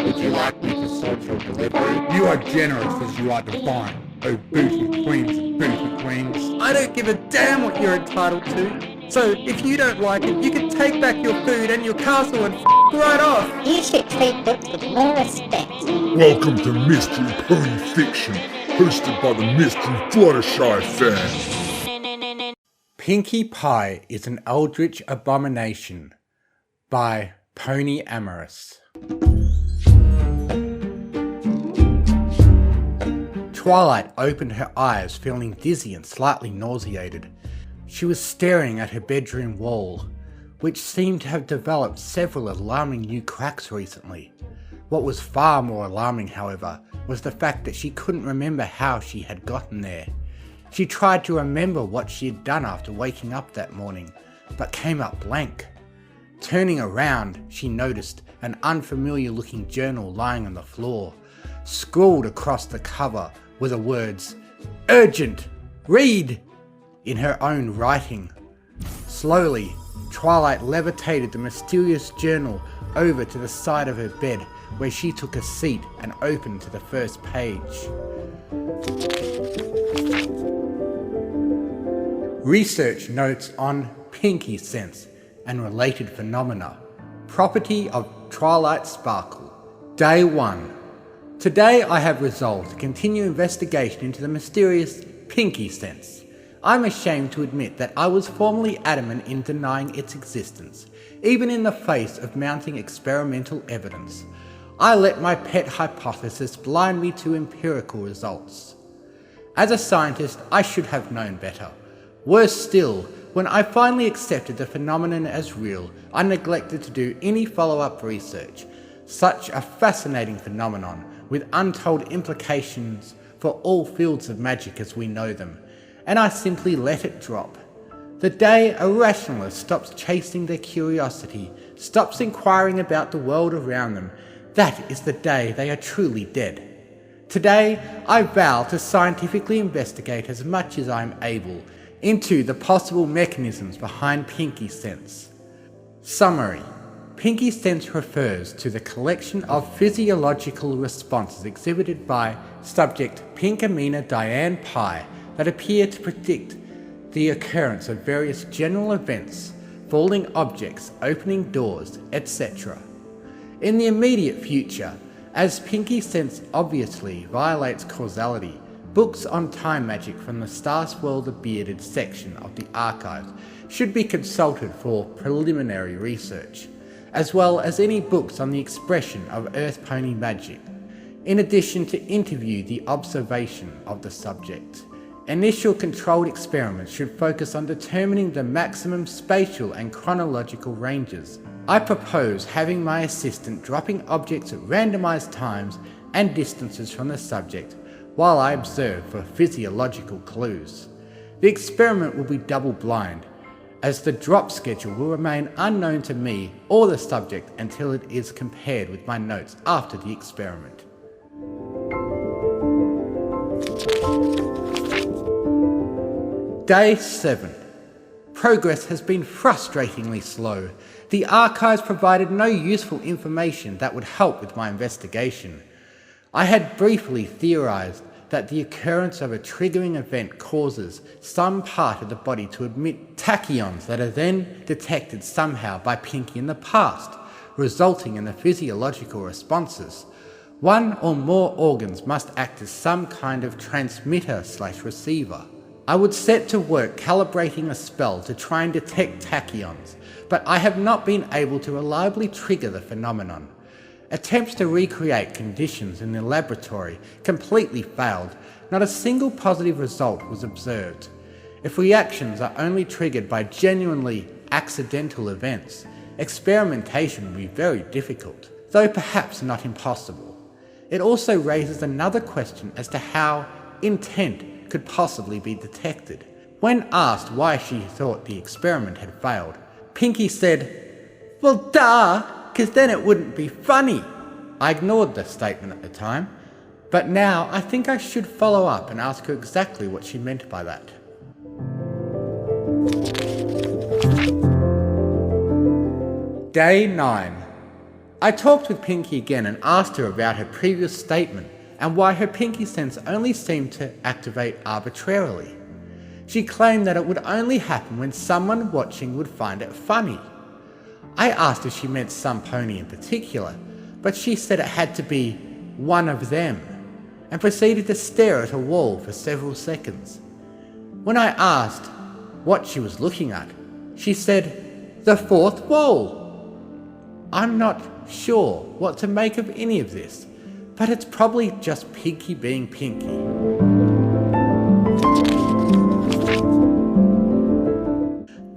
Would you like me to sort your delivery? You are generous as you are divine, oh booty queens. I don't give a damn what you're entitled to. So if you don't like it, you can take back your food and your castle and right off. You should treat books with more respect. Welcome to Mystery Pony Fiction, hosted by the Mystery Fluttershy fan. Pinkie Pie is an Eldritch Abomination by PonyAmorous. Twilight opened her eyes, feeling dizzy and slightly nauseated. She was staring at her bedroom wall, which seemed to have developed several alarming new cracks recently. What was far more alarming, however, was the fact that she couldn't remember how she had gotten there. She tried to remember what she had done after waking up that morning, but came up blank. Turning around, she noticed an unfamiliar-looking journal lying on the floor. Scrawled across the cover were the words, "Urgent! Read!" in her own writing. Slowly, Twilight levitated the mysterious journal over to the side of her bed, where she took a seat and opened to the first page. Research notes on Pinkie sense and related phenomena. Property of Twilight Sparkle. Day 1. Today I have resolved to continue investigation into the mysterious Pinkie sense. I'm ashamed to admit that I was formerly adamant in denying its existence, even in the face of mounting experimental evidence. I let my pet hypothesis blind me to empirical results. As a scientist, I should have known better. Worse still, when I finally accepted the phenomenon as real, I neglected to do any follow-up research. Such a fascinating phenomenon, with untold implications for all fields of magic as we know them, and I simply let it drop. The day a rationalist stops chasing their curiosity, stops inquiring about the world around them, that is the day they are truly dead. Today, I vow to scientifically investigate as much as I am able into the possible mechanisms behind Pinkie sense. Summary. Pinkie sense refers to the collection of physiological responses exhibited by subject Pinkamena Diane Pie that appear to predict the occurrence of various general events, falling objects, opening doors, etc. In the immediate future, as Pinkie sense obviously violates causality, books on time magic from the Star-Swirl the Bearded section of the archives should be consulted for preliminary research, as well as any books on the expression of Earth Pony magic, in addition to interview the observation of the subject. Initial controlled experiments should focus on determining the maximum spatial and chronological ranges. I propose having my assistant dropping objects at randomized times and distances from the subject while I observe for physiological clues. The experiment will be double-blind, as the drop schedule will remain unknown to me or the subject until it is compared with my notes after the experiment. Day 7. Progress has been frustratingly slow. The archives provided no useful information that would help with my investigation. I had briefly theorized that the occurrence of a triggering event causes some part of the body to emit tachyons that are then detected somehow by Pinkie in the past, resulting in the physiological responses. One or more organs must act as some kind of transmitter/receiver. I would set to work calibrating a spell to try and detect tachyons, but I have not been able to reliably trigger the phenomenon. Attempts to recreate conditions in the laboratory completely failed. Not a single positive result was observed. If reactions are only triggered by genuinely accidental events, experimentation will be very difficult, though perhaps not impossible. It also raises another question as to how intent could possibly be detected. When asked why she thought the experiment had failed, Pinkie said, "Well, duh, 'cause then it wouldn't be funny." I ignored the statement at the time, but now I think I should follow up and ask her exactly what she meant by that. Day 9. I talked with Pinkie again and asked her about her previous statement and why her Pinkie sense only seemed to activate arbitrarily. She claimed that it would only happen when someone watching would find it funny. I asked if she meant some pony in particular, but she said it had to be one of them, and proceeded to stare at a wall for several seconds. When I asked what she was looking at, she said, "The fourth wall." I'm not sure what to make of any of this, but it's probably just Pinkie being Pinkie.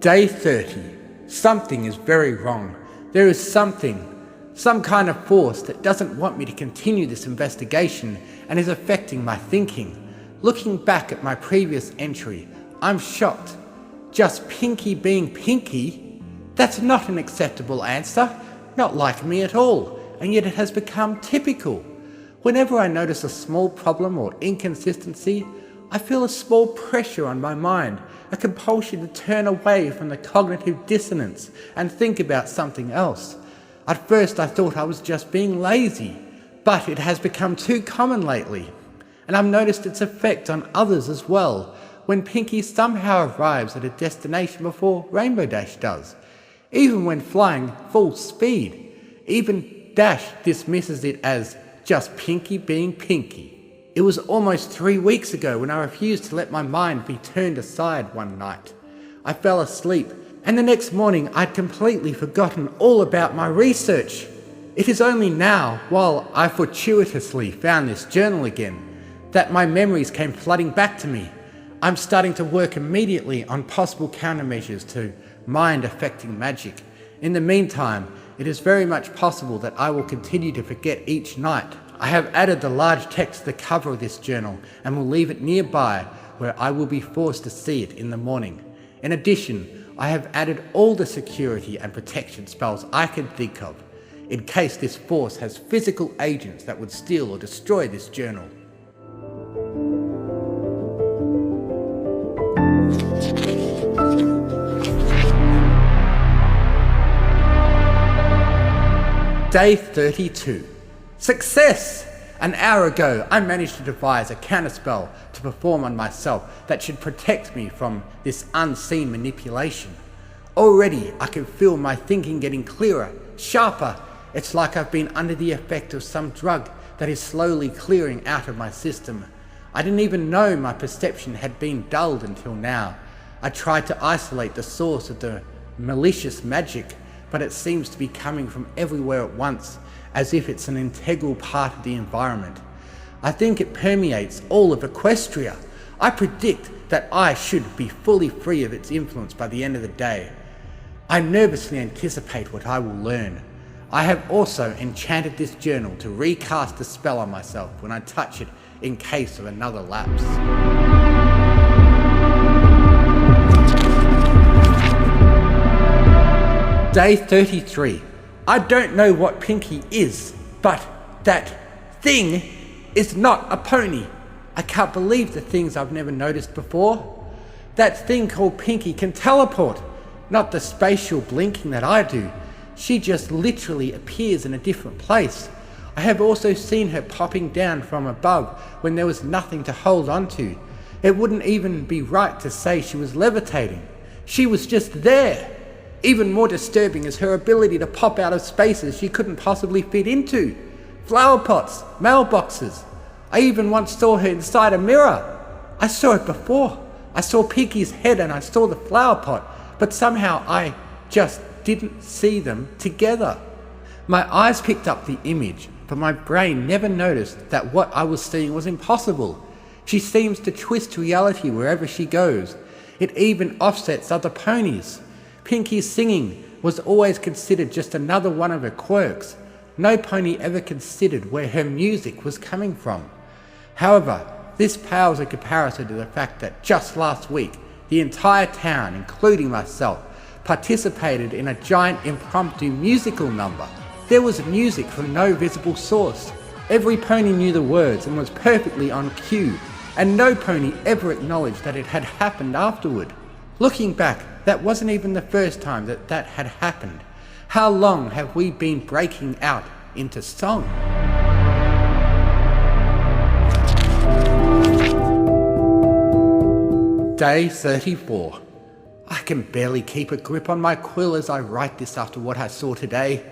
Day 30. Something is very wrong. There is some kind of force that doesn't want me to continue this investigation and is affecting my thinking. Looking back at my previous entry, I'm shocked. Just Pinkie being Pinkie? That's not an acceptable answer. Not like me at all, and yet it has become typical. Whenever I notice a small problem or inconsistency, I feel a small pressure on my mind, a compulsion to turn away from the cognitive dissonance and think about something else. At first I thought I was just being lazy, but it has become too common lately, and I've noticed its effect on others as well, when Pinkie somehow arrives at a destination before Rainbow Dash does. Even when flying full speed, even Dash dismisses it as just Pinkie being Pinkie. It was almost 3 weeks ago when I refused to let my mind be turned aside one night. I fell asleep, and the next morning I'd completely forgotten all about my research. It is only now, while I fortuitously found this journal again, that my memories came flooding back to me. I'm starting to work immediately on possible countermeasures to mind-affecting magic. In the meantime, it is very much possible that I will continue to forget each night. I have added the large text to the cover of this journal and will leave it nearby where I will be forced to see it in the morning. In addition, I have added all the security and protection spells I can think of, in case this force has physical agents that would steal or destroy this journal. Day 32. Success! An hour ago, I managed to devise a counterspell to perform on myself that should protect me from this unseen manipulation. Already, I can feel my thinking getting clearer, sharper. It's like I've been under the effect of some drug that is slowly clearing out of my system. I didn't even know my perception had been dulled until now. I tried to isolate the source of the malicious magic, but it seems to be coming from everywhere at once, as if it's an integral part of the environment. I think it permeates all of Equestria. I predict that I should be fully free of its influence by the end of the day. I nervously anticipate what I will learn. I have also enchanted this journal to recast the spell on myself when I touch it in case of another lapse. Day 33. I don't know what Pinkie is, but that thing is not a pony. I can't believe the things I've never noticed before. That thing called Pinkie can teleport, not the spatial blinking that I do. She just literally appears in a different place. I have also seen her popping down from above when there was nothing to hold on to. It wouldn't even be right to say she was levitating. She was just there. Even more disturbing is her ability to pop out of spaces she couldn't possibly fit into. Flower pots, mailboxes. I even once saw her inside a mirror. I saw it before. I saw Pinkie's head and I saw the flower pot, but somehow I just didn't see them together. My eyes picked up the image, but my brain never noticed that what I was seeing was impossible. She seems to twist reality wherever she goes. It even offsets other ponies. Pinkie's singing was always considered just another one of her quirks. No pony ever considered where her music was coming from. However, this pales in comparison to the fact that just last week, the entire town, including myself, participated in a giant impromptu musical number. There was music from no visible source. Every pony knew the words and was perfectly on cue, and no pony ever acknowledged that it had happened afterward. Looking back, that wasn't even the first time that had happened. How long have we been breaking out into song? Day 34. I can barely keep a grip on my quill as I write this after what I saw today.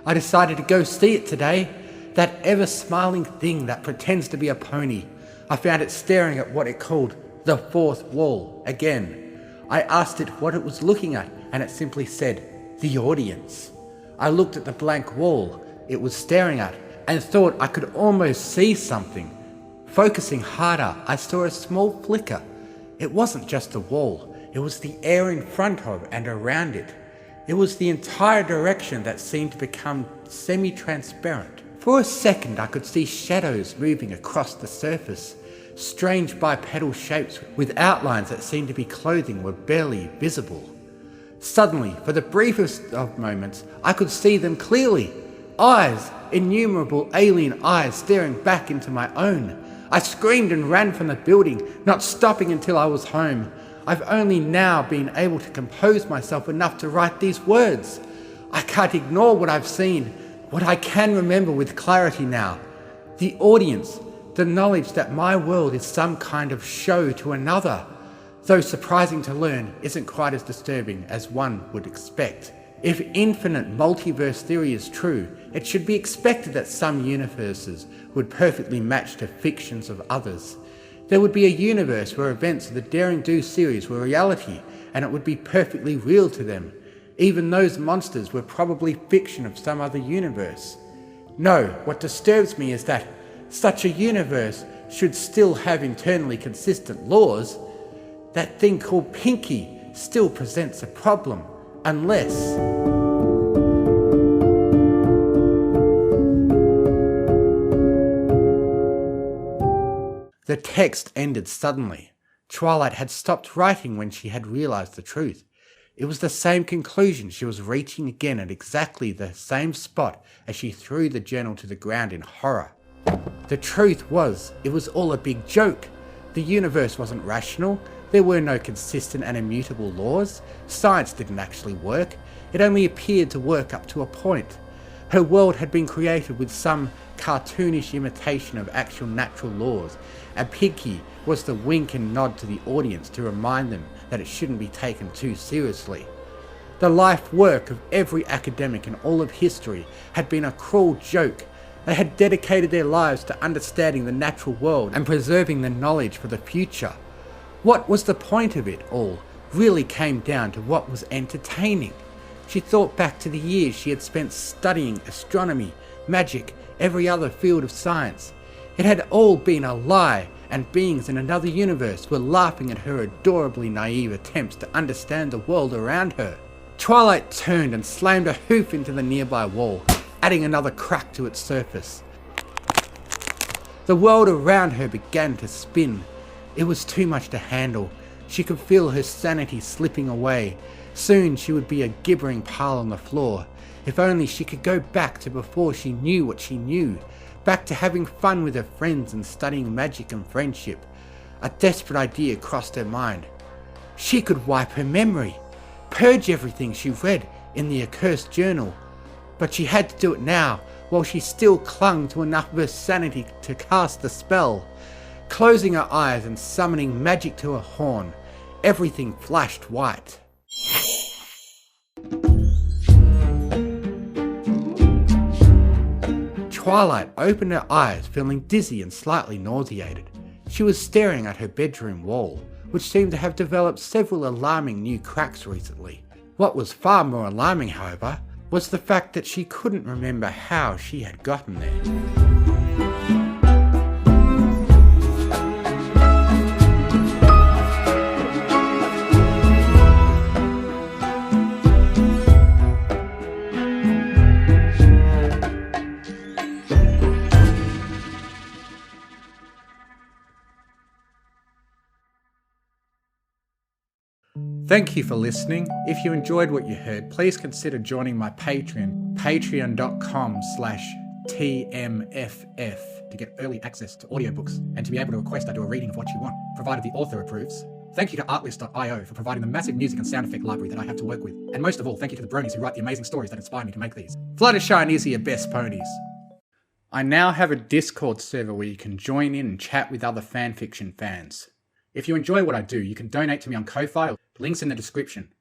I decided to go see it today. That ever-smiling thing that pretends to be a pony. I found it staring at what it called the fourth wall again. I asked it what it was looking at, and it simply said, the audience. I looked at the blank wall it was staring at and thought I could almost see something. Focusing harder, I saw a small flicker. It wasn't just the wall, it was the air in front of and around it. It was the entire direction that seemed to become semi-transparent. For a second I could see shadows moving across the surface. Strange bipedal shapes with outlines that seemed to be clothing were barely visible. Suddenly, for the briefest of moments, I could see them clearly. Eyes, innumerable alien eyes staring back into my own. I screamed and ran from the building, not stopping until I was home. I've only now been able to compose myself enough to write these words. I can't ignore what I've seen. What I can remember with clarity now, the audience, the knowledge that my world is some kind of show to another, though surprising to learn, isn't quite as disturbing as one would expect. If infinite multiverse theory is true, it should be expected that some universes would perfectly match the fictions of others. There would be a universe where events of the Daring Do series were reality, and it would be perfectly real to them. Even those monsters were probably fiction of some other universe. No, what disturbs me is that such a universe should still have internally consistent laws. That thing called Pinkie still presents a problem, unless... The text ended suddenly. Twilight had stopped writing when she had realized the truth. It was the same conclusion she was reaching again at exactly the same spot as she threw the journal to the ground in horror. The truth was, it was all a big joke. The universe wasn't rational. There were no consistent and immutable laws. Science didn't actually work. It only appeared to work up to a point. Her world had been created with some cartoonish imitation of actual natural laws, and Pinkie was the wink and nod to the audience to remind them that it shouldn't be taken too seriously. The life work of every academic in all of history had been a cruel joke. They had dedicated their lives to understanding the natural world and preserving the knowledge for the future. What was the point of it all really came down to what was entertaining. She thought back to the years she had spent studying astronomy, magic, every other field of science. It had all been a lie, and beings in another universe were laughing at her adorably naive attempts to understand the world around her. Twilight turned and slammed a hoof into the nearby wall, adding another crack to its surface. The world around her began to spin. It was too much to handle. She could feel her sanity slipping away. Soon she would be a gibbering pile on the floor. If only she could go back to before she knew what she knew. Back to having fun with her friends and studying magic and friendship. A desperate idea crossed her mind. She could wipe her memory, purge everything she read in the accursed journal. But she had to do it now, while she still clung to enough of her sanity to cast the spell. Closing her eyes and summoning magic to her horn, everything flashed white. Twilight opened her eyes, feeling dizzy and slightly nauseated. She was staring at her bedroom wall, which seemed to have developed several alarming new cracks recently. What was far more alarming, however, was the fact that she couldn't remember how she had gotten there. Thank you for listening. If you enjoyed what you heard, please consider joining my Patreon, patreon.com/TMFF, to get early access to audiobooks and to be able to request I do a reading of what you want, provided the author approves. Thank you to Artlist.io for providing the massive music and sound effect library that I have to work with. And most of all, thank you to the bronies who write the amazing stories that inspire me to make these. Fluttershy and Izzy are best ponies. I now have a Discord server where you can join in and chat with other fanfiction fans. If you enjoy what I do, you can donate to me on Ko-Fi, links in the description.